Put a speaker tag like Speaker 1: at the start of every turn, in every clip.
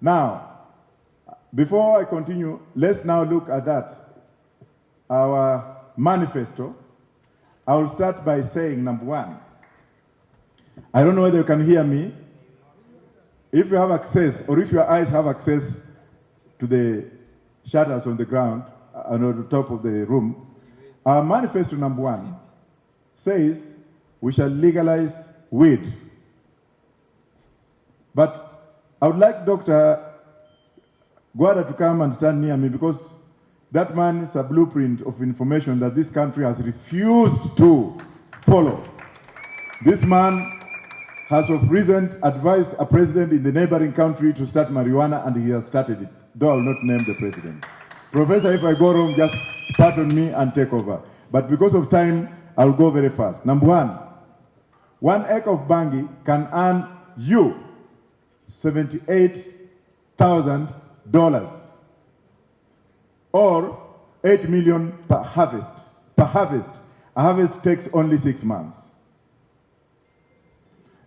Speaker 1: Now, before I continue, let's now look at that, our manifesto. I will start by saying, number one, I don't know whether you can hear me. If you have access, or if your eyes have access to the shutters on the ground, and on the top of the room, our manifesto number one says we shall legalize weed. But I would like Dr. Guada to come and stand near me, because that man is a blueprint of information that this country has refused to follow. This man has of recent advised a president in the neighboring country to start marijuana, and he has started it, though I will not name the president. Professor, if I go wrong, just pardon me and take over. But because of time, I'll go very fast. Number one acre of bangi can earn you $78,000 or $8 million per harvest. A harvest takes only 6 months.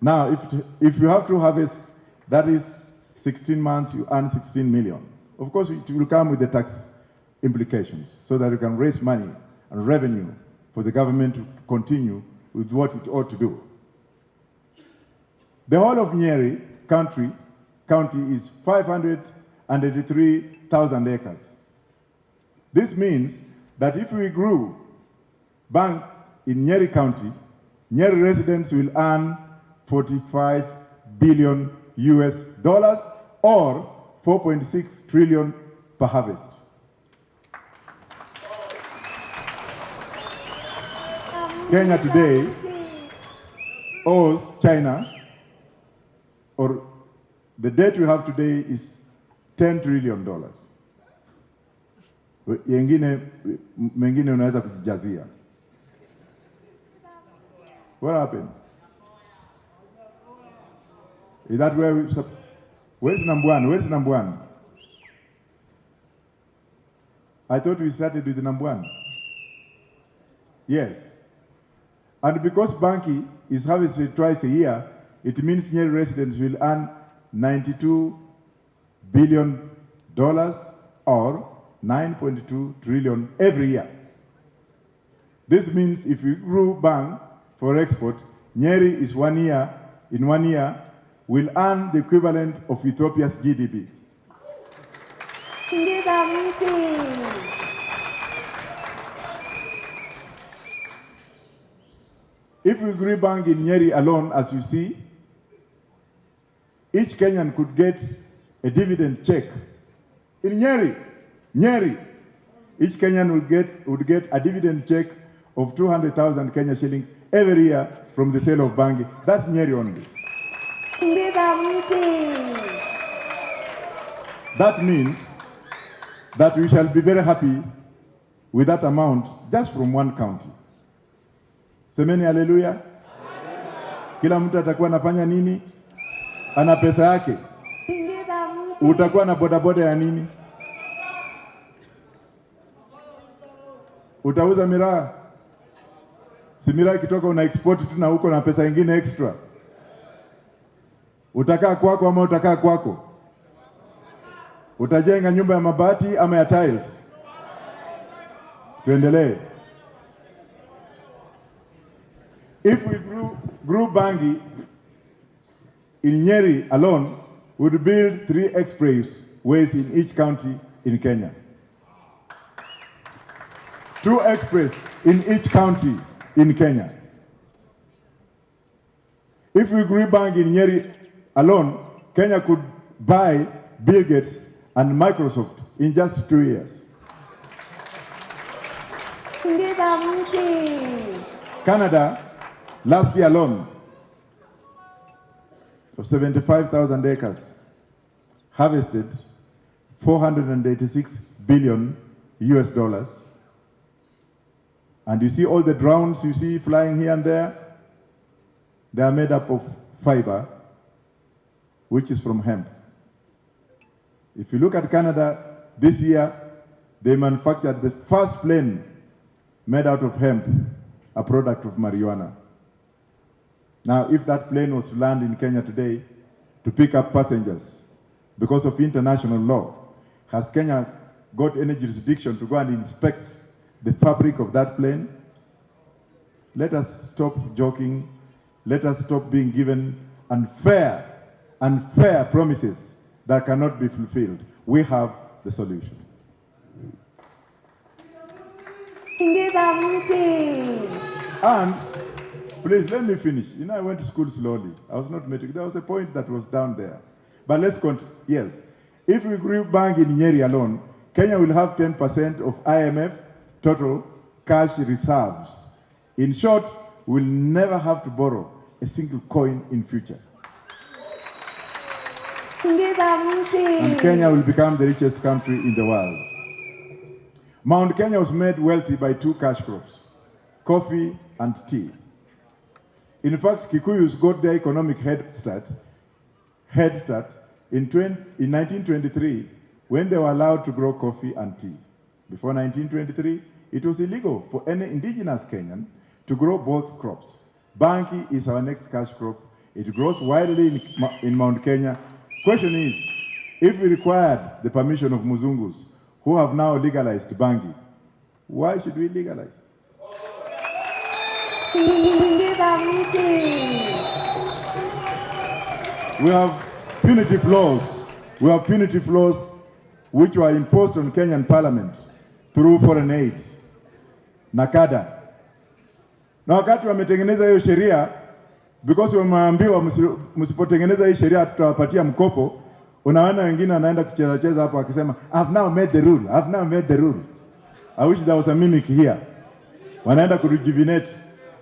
Speaker 1: Now, if you have to harvest, that is 16 months, you earn 16 million. Of course, it will come with the tax implications, so that you can raise money and revenue for the government to continue with what it ought to do. The whole of NYERI county is 583,000 acres. This means that if we grew BHANG in NYERI County, NYERI residents will earn $45 billion or 4.6 trillion per harvest. Kenya today owes China, or the debt we have today is $10 trillion. Mengine unaweza kujijazia. What happened? Is that where's number one? Where's number one? I thought we started with the number one. Yes. And because Banki is harvested twice a year, it means NYERI residents will earn $92 billion or 9.2 trillion every year. This means if we grew BHANG for export, NYERI is in 1 year, will earn the equivalent of Ethiopia's GDP. If we grew BHANG in NYERI alone, as you see, each Kenyan could get a dividend check. In NYERI, each Kenyan would get a dividend check of 200,000 Kenya shillings every year from the sale of bangi. That's NYERI only. That means that we shall be very happy with that amount just from one county. Semeni haleluya. Kila mtu atakuwa anafanya nini? Ana pesa yake. Utakuwa na bodaboda ya nini? Utauza miraa. Si miraa ikitoka una export tu na huko na pesa nyingine extra. Utakaa kwako ama utakaa kwako? Utajenga nyumba ya mabati ama ya tiles? Tuendelee. If we grew bangi in NYERI alone, we would build 3 expressways in each county in Kenya. 2 express in each county in Kenya. If we grew bangi in NYERI alone, Kenya could buy Bill Gates and Microsoft in just 2 years. Canada, last year alone, of 75,000 acres, harvested $486 billion. And you see all the drones you see flying here and there, they are made up of fiber, which is from hemp. If you look at Canada, this year, they manufactured the first plane made out of hemp, a product of marijuana. Now, if that plane was to land in Kenya today to pick up passengers, because of international law. Has Kenya got any jurisdiction to go and inspect the fabric of that plane? Let us stop joking. Let us stop being given unfair promises that cannot be fulfilled. We have the solution. And please let me finish. You know, I went to school slowly. I was not metric. There was a point that was down there. But let's continue. Yes. If we grew BHANG in NYERI alone, Kenya will have 10% of IMF total cash reserves. In short, we'll never have to borrow a single coin in future. And Kenya will become the richest country in the world. Mount Kenya was made wealthy by two cash crops, coffee and tea. In fact, Kikuyus got their economic head start in 1923 when they were allowed to grow coffee and tea. Before 1923, it was illegal for any indigenous Kenyan to grow both crops. Bangi is our next cash crop. It grows widely in Mount Kenya. Question is, if we required the permission of Muzungus, who have now legalized Bangi, why should we legalize? We have punitive laws. We have punitive laws which were imposed on Kenyan Parliament through foreign aid, NACADA. Na wakati wametengeneza hiyo sheria, because wameambiwa msipotengeneza hii sheria tutawapatia mkopo, unaona wengine wanaenda kucheza hapo wakisema I've now made the rule, I've now made the rule. I wish there was a mimic here. Wanaenda to rejuvenate,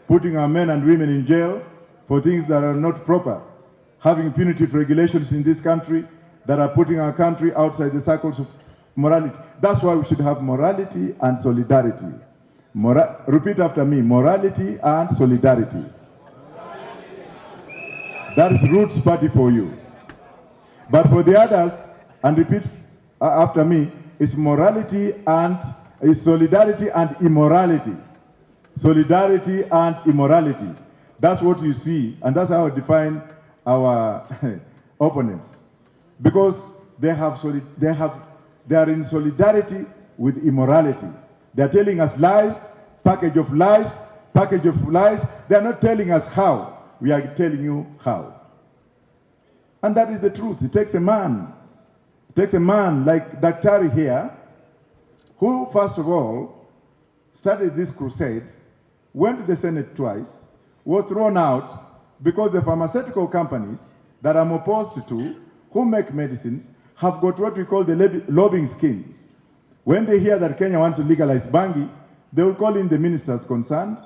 Speaker 1: putting our men and women in jail for things that are not proper, having punitive regulations in this country that are putting our country outside the circles of morality. That's why we should have morality and solidarity. Repeat after me, morality and solidarity. That is Roots Party for you. But for the others, and repeat after me, is morality and is solidarity and immorality. Solidarity and immorality. That's what you see, and that's how I define our opponents. Because they are in solidarity with immorality. They are telling us lies, package of lies, package of lies. They are not telling us how. We are telling you how. And that is the truth. It takes a man. It takes a man like Daktari here, who first of all started this crusade, went to the Senate twice, was thrown out because the pharmaceutical companies that I'm opposed to, who make medicines, have got what we call the lobbying schemes. When they hear that Kenya wants to legalize Bangi, they will call in the ministers concerned.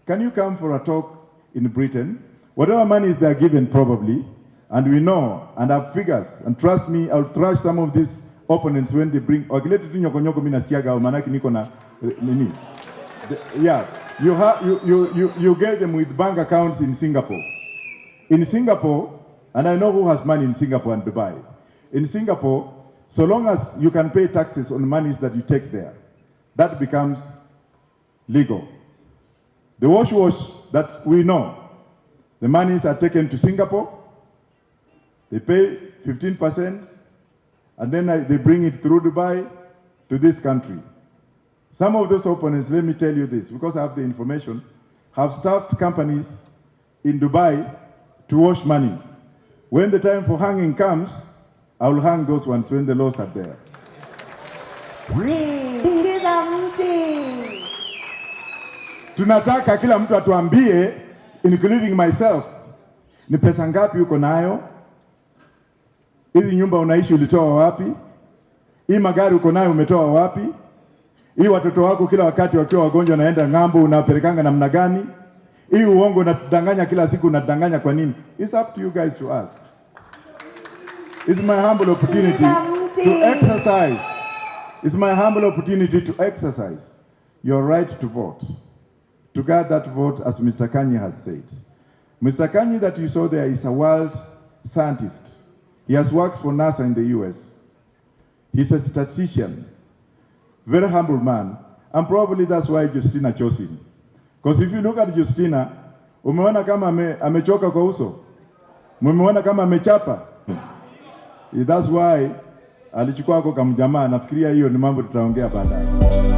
Speaker 1: Can you come for a talk in Britain? Whatever money is they are given probably, and we know, and have figures, and trust me, I'll trash some of these opponents when they bring, yeah, you get them with bank accounts in Singapore. In Singapore, and I know who has money in Singapore and Dubai. In Singapore, so long as you can pay taxes on monies that you take there, that becomes legal. The wash that we know, the monies are taken to Singapore, they pay 15%, and then they bring it through Dubai to this country. Some of those opponents, let me tell you this, because I have the information, have staffed companies in Dubai to wash money. When the time for hanging comes, I will hang those ones when the laws are there. Tunataka kila mtu atuambie, including myself, ni pesa ngapi uko nayo? Hizi nyumba unaishi ulitoa wapi? Hii magari uko nayo umetoa wapi? Hii watoto wako kila wakati wakiwa wagonjwa naenda ng'ambo unapelekanga namna gani? Hii uongo unatudanganya kila siku unatudanganya kwa nini? It's up to you guys to ask. It's my humble opportunity to exercise. It's my humble opportunity to exercise your right to vote. To guard that vote, as Mr. Kanye has said. Mr. Kanye that you saw there is a world scientist. He has worked for NASA in the US. He's a statistician. Very humble man. And probably that's why Justina chose him. Because if you look at Justina, umeona kama amechoka kwa uso? Umeona kama amechapa? That's why alichukua kwa kamjamaa. Nafikiria hiyo ni mambo tutaongea baadaye.